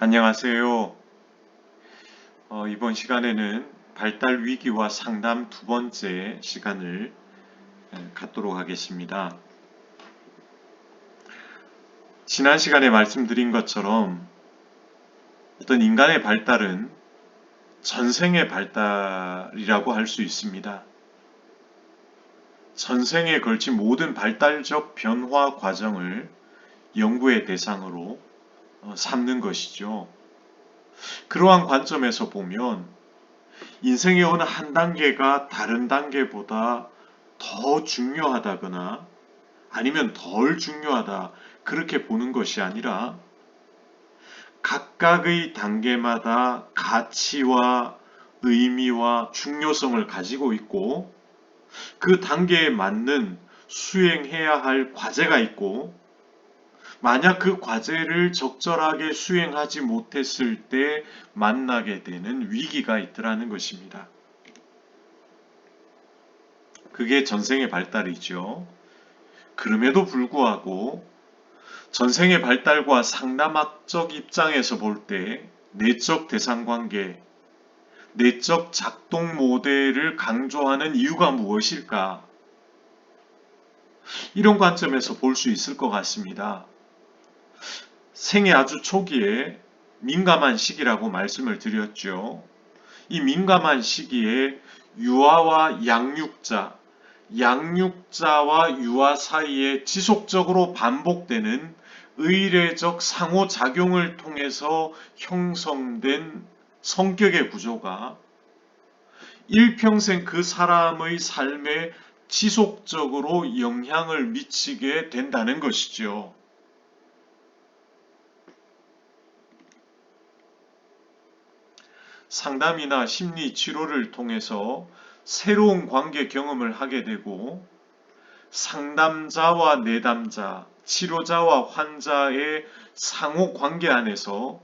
안녕하세요. 이번 시간에는 발달 위기와 상담 두 번째 시간을 갖도록 하겠습니다. 지난 시간에 말씀드린 것처럼 어떤 인간의 발달은 전생의 발달이라고 할 수 있습니다. 전생에 걸친 모든 발달적 변화 과정을 연구의 대상으로 삼는 것이죠. 그러한 관점에서 보면 인생의 어느 한 단계가 다른 단계보다 더 중요하다거나 아니면 덜 중요하다 그렇게 보는 것이 아니라 각각의 단계마다 가치와 의미와 중요성을 가지고 있고 그 단계에 맞는 수행해야 할 과제가 있고 만약 그 과제를 적절하게 수행하지 못했을 때 만나게 되는 위기가 있더라는 것입니다. 그게 전생의 발달이죠. 그럼에도 불구하고 전생의 발달과 상담학적 입장에서 볼 때 내적 대상관계, 내적 작동 모델을 강조하는 이유가 무엇일까? 이런 관점에서 볼 수 있을 것 같습니다. 생애 아주 초기에 민감한 시기라고 말씀을 드렸죠. 이 민감한 시기에 유아와 양육자와 유아 사이에 지속적으로 반복되는 의례적 상호작용을 통해서 형성된 성격의 구조가 일평생 그 사람의 삶에 지속적으로 영향을 미치게 된다는 것이죠. 상담이나 심리 치료를 통해서 새로운 관계 경험을 하게 되고 상담자와 내담자, 치료자와 환자의 상호 관계 안에서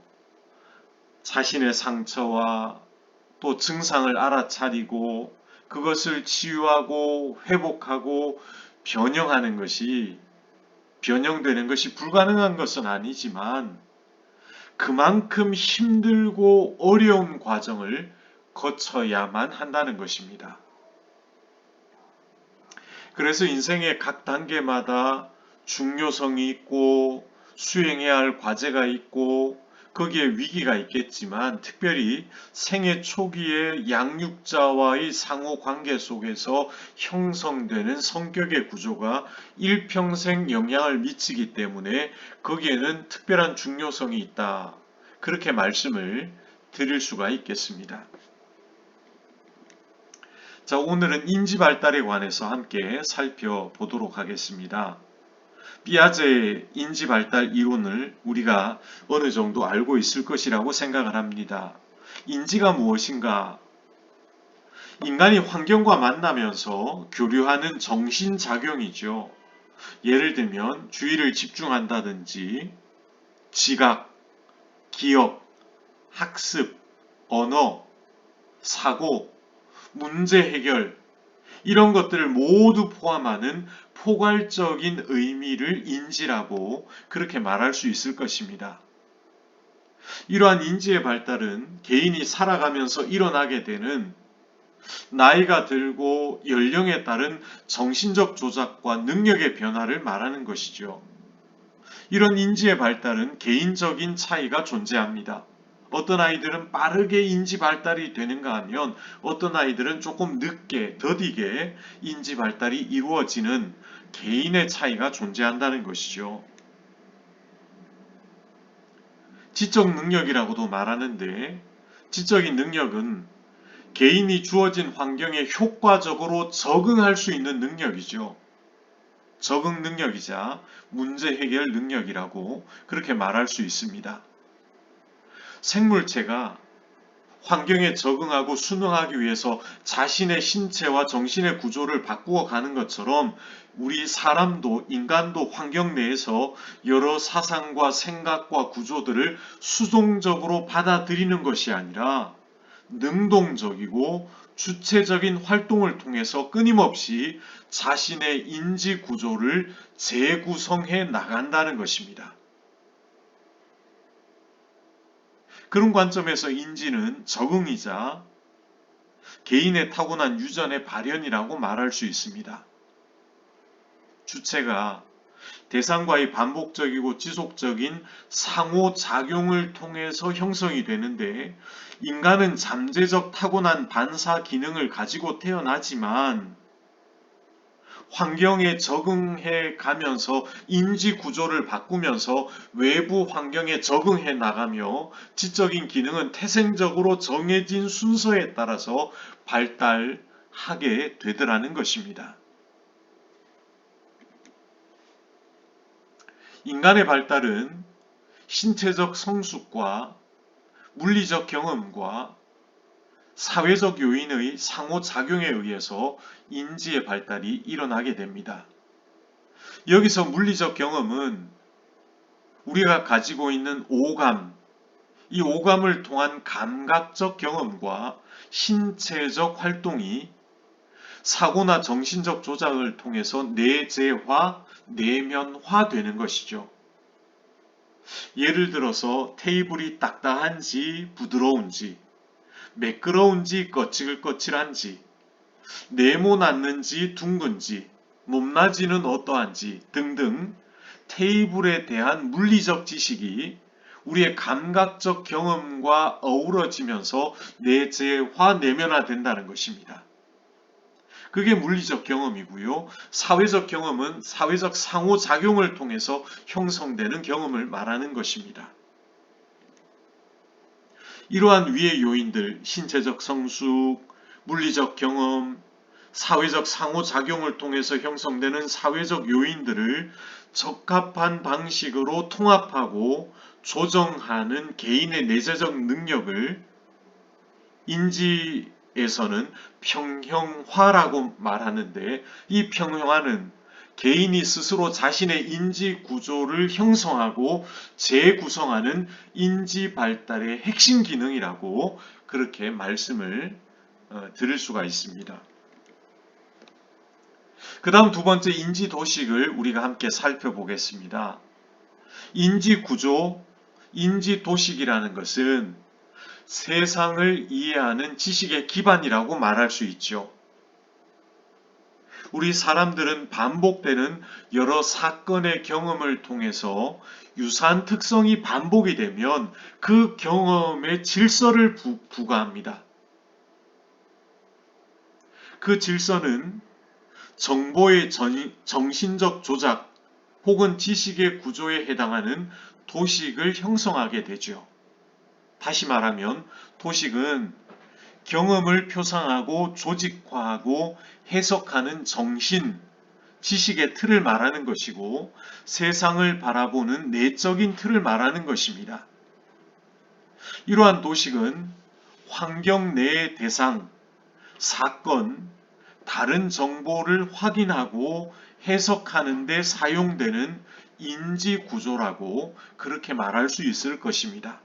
자신의 상처와 또 증상을 알아차리고 그것을 치유하고 회복하고 변형되는 것이 불가능한 것은 아니지만 그만큼 힘들고 어려운 과정을 거쳐야만 한다는 것입니다. 그래서 인생의 각 단계마다 중요성이 있고 수행해야 할 과제가 있고 거기에 위기가 있겠지만 특별히 생애 초기의 양육자와의 상호 관계 속에서 형성되는 성격의 구조가 일평생 영향을 미치기 때문에 거기에는 특별한 중요성이 있다. 그렇게 말씀을 드릴 수가 있겠습니다. 자, 오늘은 인지발달에 관해서 함께 살펴보도록 하겠습니다. 피아제의 인지발달 이론을 우리가 어느 정도 알고 있을 것이라고 생각을 합니다. 인지가 무엇인가? 인간이 환경과 만나면서 교류하는 정신작용이죠. 예를 들면 주의를 집중한다든지 지각, 기억, 학습, 언어, 사고, 문제 해결 이런 것들을 모두 포함하는 포괄적인 의미를 인지라고 그렇게 말할 수 있을 것입니다. 이러한 인지의 발달은 개인이 살아가면서 일어나게 되는 나이가 들고 연령에 따른 정신적 조작과 능력의 변화를 말하는 것이죠. 이런 인지의 발달은 개인적인 차이가 존재합니다. 어떤 아이들은 빠르게 인지 발달이 되는가 하면 어떤 아이들은 조금 늦게, 더디게 인지 발달이 이루어지는 개인의 차이가 존재한다는 것이죠. 지적 능력이라고도 말하는데 지적인 능력은 개인이 주어진 환경에 효과적으로 적응할 수 있는 능력이죠. 적응 능력이자 문제 해결 능력이라고 그렇게 말할 수 있습니다. 생물체가 환경에 적응하고 순응하기 위해서 자신의 신체와 정신의 구조를 바꾸어 가는 것처럼 우리 사람도 인간도 환경 내에서 여러 사상과 생각과 구조들을 수동적으로 받아들이는 것이 아니라 능동적이고 주체적인 활동을 통해서 끊임없이 자신의 인지 구조를 재구성해 나간다는 것입니다. 그런 관점에서 인지는 적응이자 개인의 타고난 유전의 발현이라고 말할 수 있습니다. 주체가 대상과의 반복적이고 지속적인 상호작용을 통해서 형성이 되는데, 인간은 잠재적 타고난 반사 기능을 가지고 태어나지만 환경에 적응해 가면서 인지 구조를 바꾸면서 외부 환경에 적응해 나가며 지적인 기능은 태생적으로 정해진 순서에 따라서 발달하게 되더라는 것입니다. 인간의 발달은 신체적 성숙과 물리적 경험과 사회적 요인의 상호작용에 의해서 인지의 발달이 일어나게 됩니다. 여기서 물리적 경험은 우리가 가지고 있는 오감, 이 오감을 통한 감각적 경험과 신체적 활동이 사고나 정신적 조작을 통해서 내재화, 내면화되는 것이죠. 예를 들어서 테이블이 딱딱한지 부드러운지, 매끄러운지 거칠거칠한지, 네모났는지 둥근지, 높낮이는 어떠한지 등등 테이블에 대한 물리적 지식이 우리의 감각적 경험과 어우러지면서 내재화, 내면화된다는 것입니다. 그게 물리적 경험이고요. 사회적 경험은 사회적 상호작용을 통해서 형성되는 경험을 말하는 것입니다. 이러한 위의 요인들, 신체적 성숙, 물리적 경험, 사회적 상호작용을 통해서 형성되는 사회적 요인들을 적합한 방식으로 통합하고 조정하는 개인의 내재적 능력을 인지에서는 평형화라고 말하는데, 이 평형화는 개인이 스스로 자신의 인지 구조를 형성하고 재구성하는 인지 발달의 핵심 기능이라고 그렇게 말씀을 드릴 수가 있습니다. 그 다음 두 번째 인지 도식을 우리가 함께 살펴보겠습니다. 인지 구조, 인지 도식이라는 것은 세상을 이해하는 지식의 기반이라고 말할 수 있죠. 우리 사람들은 반복되는 여러 사건의 경험을 통해서 유사한 특성이 반복이 되면 그 경험에 질서를 부과합니다. 그 질서는 정보의 정신적 조작 혹은 지식의 구조에 해당하는 도식을 형성하게 되죠. 다시 말하면 도식은 경험을 표상하고 조직화하고 해석하는 정신, 지식의 틀을 말하는 것이고, 세상을 바라보는 내적인 틀을 말하는 것입니다. 이러한 도식은 환경 내의 대상, 사건, 다른 정보를 확인하고 해석하는 데 사용되는 인지 구조라고 그렇게 말할 수 있을 것입니다.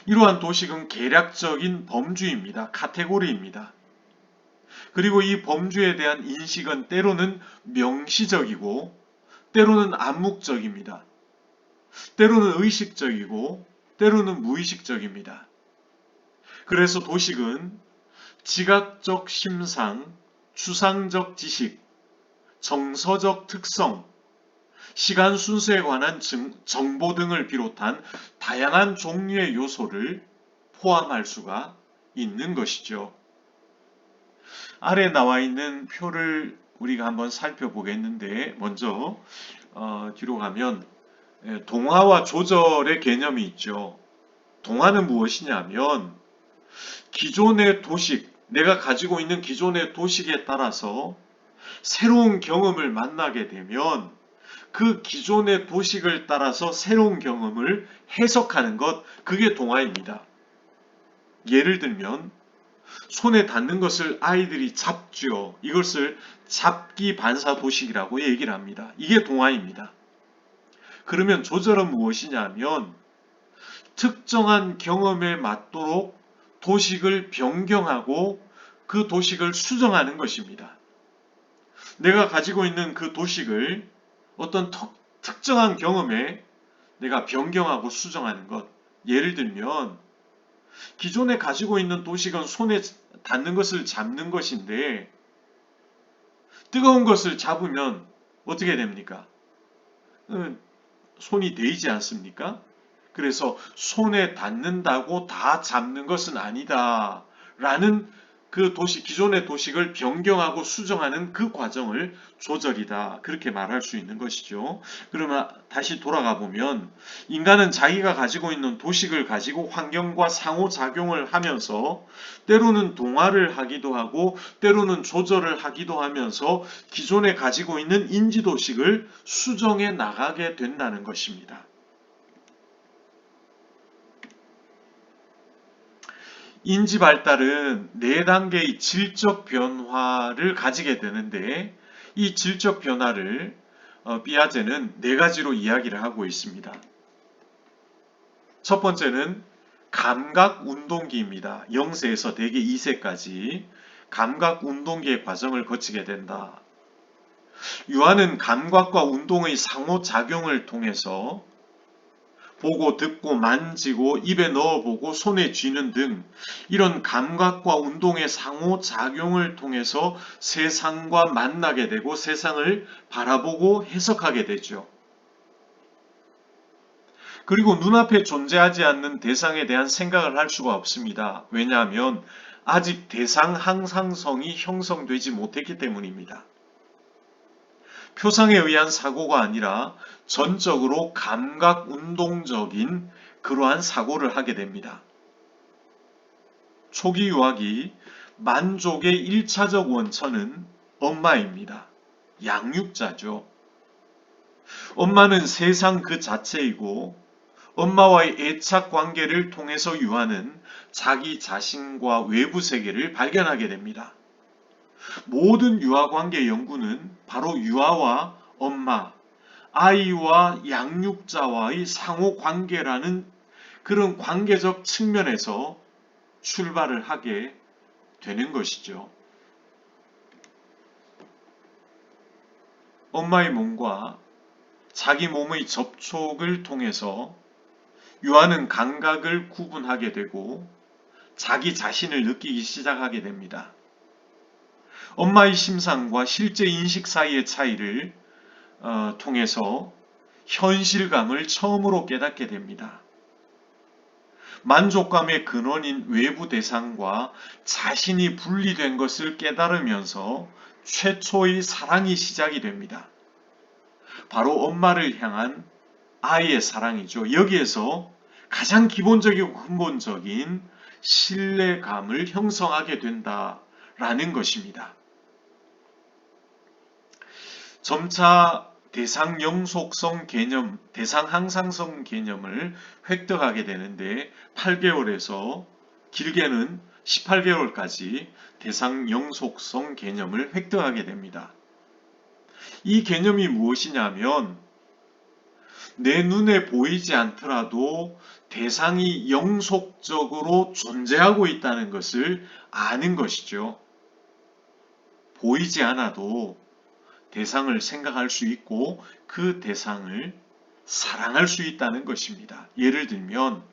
이러한 도식은 계략적인 범주입니다. 카테고리입니다. 그리고 이 범주에 대한 인식은 때로는 명시적이고 때로는 암묵적입니다. 때로는 의식적이고 때로는 무의식적입니다. 그래서 도식은 지각적 심상, 추상적 지식, 정서적 특성, 시간 순서에 관한 정보 등을 비롯한 다양한 종류의 요소를 포함할 수가 있는 것이죠. 아래 나와 있는 표를 우리가 한번 살펴보겠는데, 먼저 뒤로 가면 동화와 조절의 개념이 있죠. 동화는 무엇이냐면 기존의 도식, 내가 가지고 있는 기존의 도식에 따라서 새로운 경험을 만나게 되면 그 기존의 도식을 따라서 새로운 경험을 해석하는 것, 그게 동화입니다. 예를 들면 손에 닿는 것을 아이들이 잡죠. 이것을 잡기 반사 도식이라고 얘기를 합니다. 이게 동화입니다. 그러면 조절은 무엇이냐면 특정한 경험에 맞도록 도식을 변경하고 그 도식을 수정하는 것입니다. 내가 가지고 있는 그 도식을 어떤 특정한 경험에 내가 변경하고 수정하는 것. 예를 들면 기존에 가지고 있는 도식은 손에 닿는 것을 잡는 것인데 뜨거운 것을 잡으면 어떻게 됩니까? 손이 데이지 않습니까? 그래서 손에 닿는다고 다 잡는 것은 아니다 라는 그 기존의 도식을 변경하고 수정하는 그 과정을 조절이다. 그렇게 말할 수 있는 것이죠. 그러면 다시 돌아가 보면 인간은 자기가 가지고 있는 도식을 가지고 환경과 상호작용을 하면서 때로는 동화를 하기도 하고 때로는 조절을 하기도 하면서 기존에 가지고 있는 인지도식을 수정해 나가게 된다는 것입니다. 인지 발달은 4단계의 질적 변화를 가지게 되는데 이 질적 변화를 피아제는 4가지로 이야기를 하고 있습니다. 첫 번째는 감각 운동기입니다. 0세에서 대개 2세까지 감각 운동기의 과정을 거치게 된다. 유아는 감각과 운동의 상호작용을 통해서 보고 듣고 만지고 입에 넣어보고 손에 쥐는 등 이런 감각과 운동의 상호작용을 통해서 세상과 만나게 되고 세상을 바라보고 해석하게 되죠. 그리고 눈앞에 존재하지 않는 대상에 대한 생각을 할 수가 없습니다. 왜냐하면 아직 대상 항상성이 형성되지 못했기 때문입니다. 표상에 의한 사고가 아니라 전적으로 감각 운동적인 그러한 사고를 하게 됩니다. 초기 유아기 만족의 1차적 원천은 엄마입니다. 양육자죠. 엄마는 세상 그 자체이고 엄마와의 애착 관계를 통해서 유아는 자기 자신과 외부 세계를 발견하게 됩니다. 모든 유아 관계 연구는 바로 유아와 엄마, 아이와 양육자와의 상호 관계라는 그런 관계적 측면에서 출발을 하게 되는 것이죠. 엄마의 몸과 자기 몸의 접촉을 통해서 유아는 감각을 구분하게 되고 자기 자신을 느끼기 시작하게 됩니다. 엄마의 심상과 실제 인식 사이의 차이를 통해서 현실감을 처음으로 깨닫게 됩니다. 만족감의 근원인 외부 대상과 자신이 분리된 것을 깨달으면서 최초의 사랑이 시작이 됩니다. 바로 엄마를 향한 아이의 사랑이죠. 여기에서 가장 기본적이고 근본적인 신뢰감을 형성하게 된다라는 것입니다. 점차 대상 영속성 개념, 대상 항상성 개념을 획득하게 되는데 8개월에서 길게는 18개월까지 대상 영속성 개념을 획득하게 됩니다. 이 개념이 무엇이냐면 내 눈에 보이지 않더라도 대상이 영속적으로 존재하고 있다는 것을 아는 것이죠. 보이지 않아도 대상을 생각할 수 있고 그 대상을 사랑할 수 있다는 것입니다. 예를 들면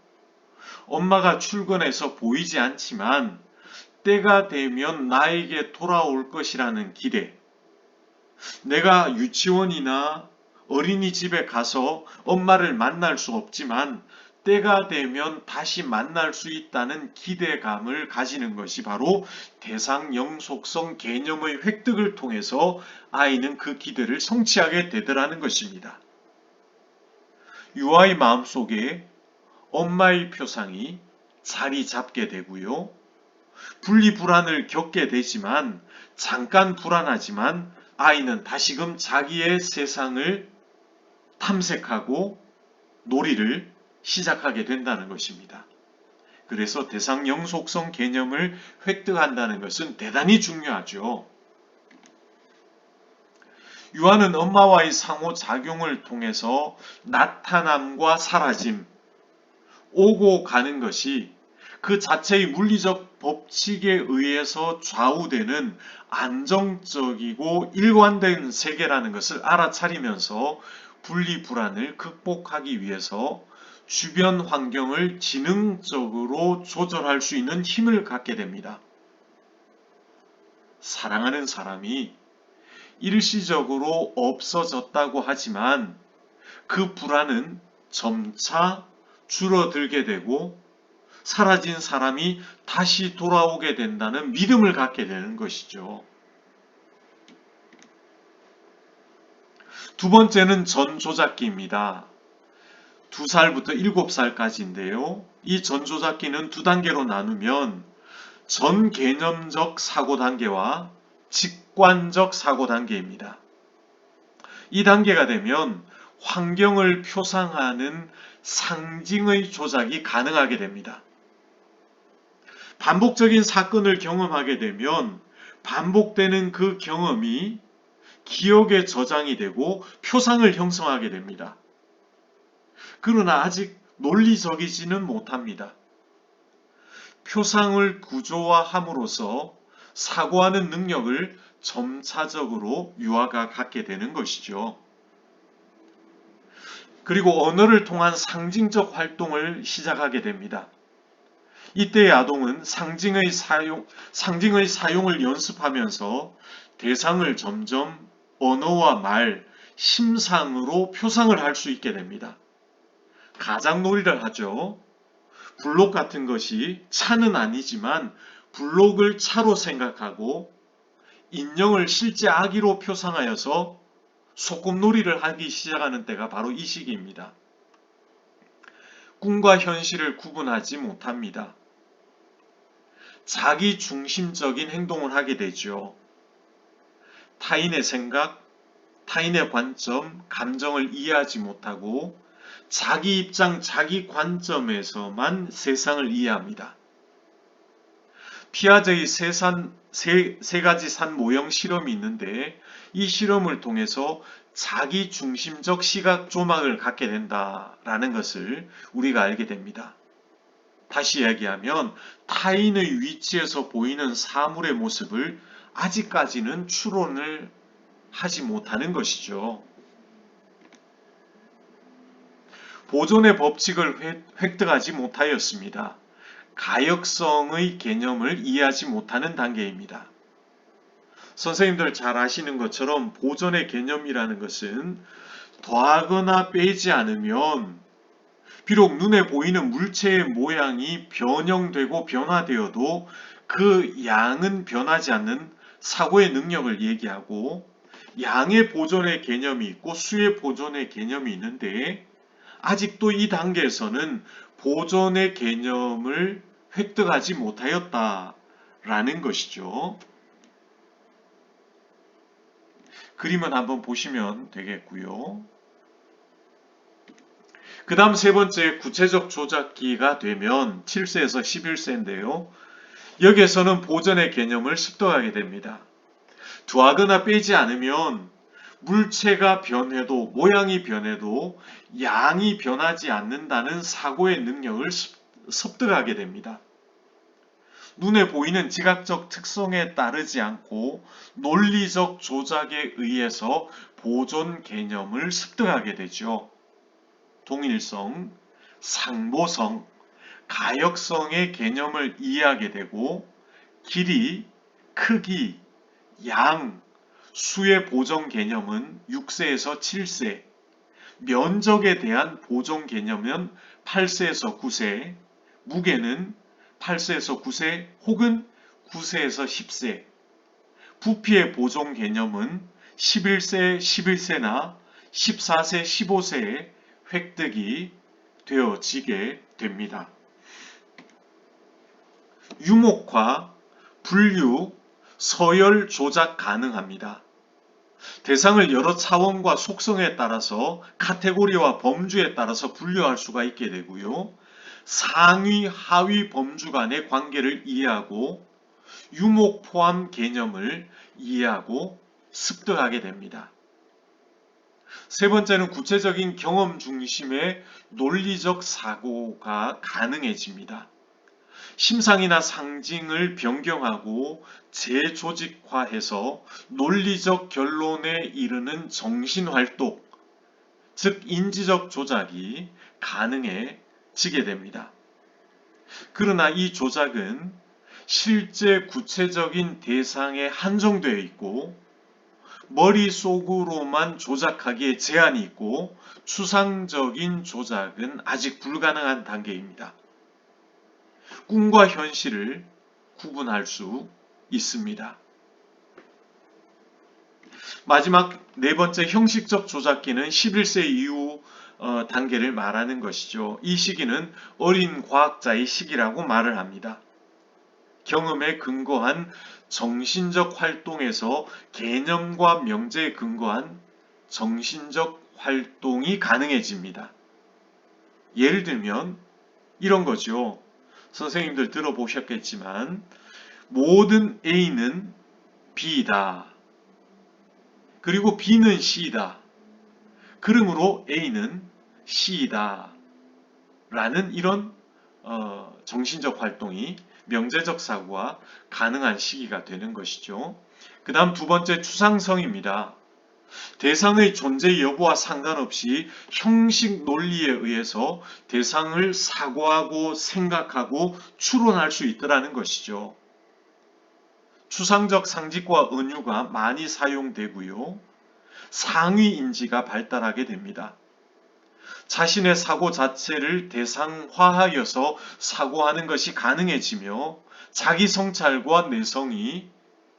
엄마가 출근해서 보이지 않지만 때가 되면 나에게 돌아올 것이라는 기대, 내가 유치원이나 어린이집에 가서 엄마를 만날 수 없지만 때가 되면 다시 만날 수 있다는 기대감을 가지는 것이 바로 대상 영속성 개념의 획득을 통해서 아이는 그 기대를 성취하게 되더라는 것입니다. 유아의 마음속에 엄마의 표상이 자리 잡게 되고요. 분리불안을 겪게 되지만 잠깐 불안하지만 아이는 다시금 자기의 세상을 탐색하고 놀이를 시작하게 된다는 것입니다. 그래서 대상 영속성 개념을 획득한다는 것은 대단히 중요하죠. 유아는 엄마와의 상호작용을 통해서 나타남과 사라짐, 오고 가는 것이 그 자체의 물리적 법칙에 의해서 좌우되는 안정적이고 일관된 세계라는 것을 알아차리면서 분리불안을 극복하기 위해서 주변 환경을 지능적으로 조절할 수 있는 힘을 갖게 됩니다. 사랑하는 사람이 일시적으로 없어졌다고 하지만 그 불안은 점차 줄어들게 되고 사라진 사람이 다시 돌아오게 된다는 믿음을 갖게 되는 것이죠. 두 번째는 전조작기입니다. 2살부터 7살까지인데요. 이 전조작기는 두 단계로 나누면 전개념적 사고 단계와 직관적 사고 단계입니다. 이 단계가 되면 환경을 표상하는 상징의 조작이 가능하게 됩니다. 반복적인 사건을 경험하게 되면 반복되는 그 경험이 기억에 저장이 되고 표상을 형성하게 됩니다. 그러나 아직 논리적이지는 못합니다. 표상을 구조화함으로써 사고하는 능력을 점차적으로 유아가 갖게 되는 것이죠. 그리고 언어를 통한 상징적 활동을 시작하게 됩니다. 이때의 아동은 상징의 사용을 연습하면서 대상을 점점 언어와 말, 심상으로 표상을 할 수 있게 됩니다. 가장놀이를 하죠. 블록 같은 것이 차는 아니지만 블록을 차로 생각하고 인형을 실제 아기로 표상하여서 소꿉놀이를 하기 시작하는 때가 바로 이 시기입니다. 꿈과 현실을 구분하지 못합니다. 자기 중심적인 행동을 하게 되죠. 타인의 생각, 타인의 관점, 감정을 이해하지 못하고 자기 입장, 자기 관점에서만 세상을 이해합니다. 피아제의 세 가지 산 모형 실험이 있는데 이 실험을 통해서 자기 중심적 시각 조망을 갖게 된다라는 것을 우리가 알게 됩니다. 다시 이야기하면 타인의 위치에서 보이는 사물의 모습을 아직까지는 추론을 하지 못하는 것이죠. 보존의 법칙을 획득하지 못하였습니다. 가역성의 개념을 이해하지 못하는 단계입니다. 선생님들 잘 아시는 것처럼 보존의 개념이라는 것은 더하거나 빼지 않으면 비록 눈에 보이는 물체의 모양이 변형되고 변화되어도 그 양은 변하지 않는 사고의 능력을 얘기하고 양의 보존의 개념이 있고 수의 보존의 개념이 있는데 아직도 이 단계에서는 보존의 개념을 획득하지 못하였다라는 것이죠. 그림을 한번 보시면 되겠고요. 그 다음 세 번째 구체적 조작기가 되면 7세에서 11세인데요. 여기에서는 보존의 개념을 습득하게 됩니다. 더하거나 빼지 않으면 물체가 변해도 모양이 변해도 양이 변하지 않는다는 사고의 능력을 습득하게 됩니다. 눈에 보이는 지각적 특성에 따르지 않고 논리적 조작에 의해서 보존 개념을 습득하게 되죠. 동일성, 상보성, 가역성의 개념을 이해하게 되고 길이, 크기, 양, 수의 보존 개념은 6세에서 7세, 면적에 대한 보존 개념은 8세에서 9세, 무게는 8세에서 9세 혹은 9세에서 10세, 부피의 보존 개념은 11세, 11세나 14세, 15세에 획득이 되어지게 됩니다. 유목화, 분류, 서열 조작 가능합니다. 대상을 여러 차원과 속성에 따라서 카테고리와 범주에 따라서 분류할 수가 있게 되고요. 상위, 하위 범주 간의 관계를 이해하고 유목 포함 개념을 이해하고 습득하게 됩니다. 세 번째는 구체적인 경험 중심의 논리적 사고가 가능해집니다. 심상이나 상징을 변경하고 재조직화해서 논리적 결론에 이르는 정신활동, 즉 인지적 조작이 가능해지게 됩니다. 그러나 이 조작은 실제 구체적인 대상에 한정되어 있고 머릿속으로만 조작하기에 제한이 있고 추상적인 조작은 아직 불가능한 단계입니다. 꿈과 현실을 구분할 수 있습니다. 마지막 네 번째 형식적 조작기는 11세 이후 단계를 말하는 것이죠. 이 시기는 어린 과학자의 시기라고 말을 합니다. 경험에 근거한 정신적 활동에서 개념과 명제에 근거한 정신적 활동이 가능해집니다. 예를 들면 이런 거죠. 선생님들 들어보셨겠지만 모든 A는 B다. 그리고 B는 C다. 그러므로 A는 C다. 라는 이런 정신적 활동이 명제적 사고가 가능한 시기가 되는 것이죠. 그 다음 두 번째 추상성입니다. 대상의 존재 여부와 상관없이 형식 논리에 의해서 대상을 사고하고 생각하고 추론할 수 있더라는 것이죠. 추상적 상식과 은유가 많이 사용되고요. 상위 인지가 발달하게 됩니다. 자신의 사고 자체를 대상화하여서 사고하는 것이 가능해지며 자기 성찰과 내성이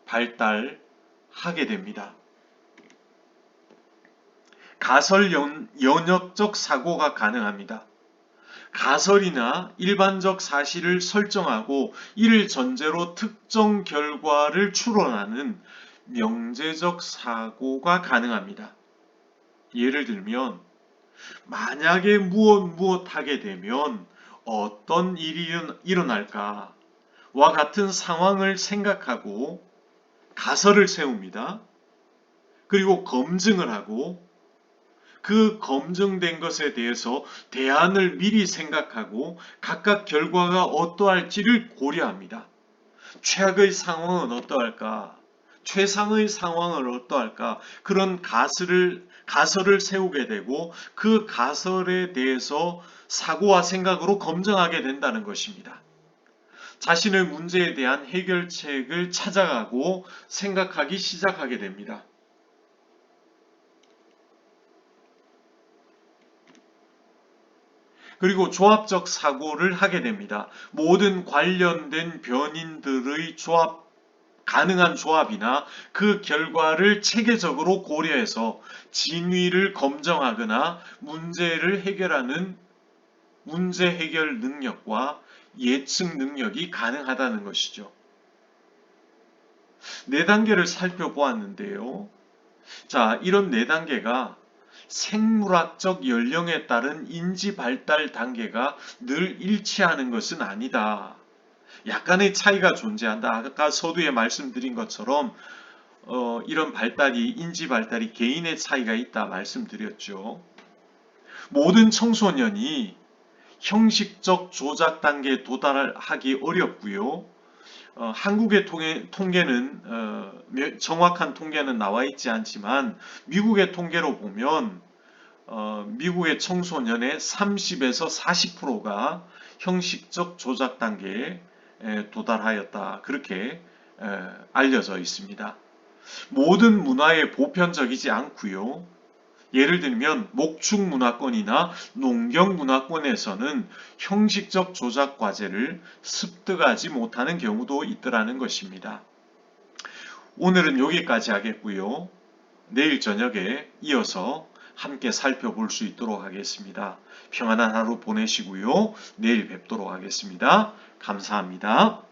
발달하게 됩니다. 가설 연역적 사고가 가능합니다. 가설이나 일반적 사실을 설정하고 이를 전제로 특정 결과를 추론하는 명제적 사고가 가능합니다. 예를 들면 만약에 무엇 하게 되면 어떤 일이 일어날까와 같은 상황을 생각하고 가설을 세웁니다. 그리고 검증을 하고 그 검증된 것에 대해서 대안을 미리 생각하고 각각 결과가 어떠할지를 고려합니다. 최악의 상황은 어떠할까? 최상의 상황을 어떠할까? 그런 가설을 세우게 되고 그 가설에 대해서 사고와 생각으로 검증하게 된다는 것입니다. 자신의 문제에 대한 해결책을 찾아가고 생각하기 시작하게 됩니다. 그리고 조합적 사고를 하게 됩니다. 모든 관련된 변인들의 가능한 조합이나 그 결과를 체계적으로 고려해서 진위를 검증하거나 문제를 해결하는 문제 해결 능력과 예측 능력이 가능하다는 것이죠. 네 단계를 살펴보았는데요. 자, 이런 네 단계가 생물학적 연령에 따른 인지 발달 단계가 늘 일치하는 것은 아니다. 약간의 차이가 존재한다. 아까 서두에 말씀드린 것처럼 이런 인지 발달이 개인의 차이가 있다 말씀드렸죠. 모든 청소년이 형식적 조작 단계에 도달하기 어렵고요. 한국의 통계는 정확한 통계는 나와 있지 않지만 미국의 통계로 보면 미국의 청소년의 30에서 40%가 형식적 조작 단계에 도달하였다. 그렇게 알려져 있습니다. 모든 문화에 보편적이지 않고요. 예를 들면 목축 문화권이나 농경 문화권에서는 형식적 조작 과제를 습득하지 못하는 경우도 있더라는 것입니다. 오늘은 여기까지 하겠고요. 내일 저녁에 이어서 함께 살펴볼 수 있도록 하겠습니다. 평안한 하루 보내시고요. 내일 뵙도록 하겠습니다. 감사합니다.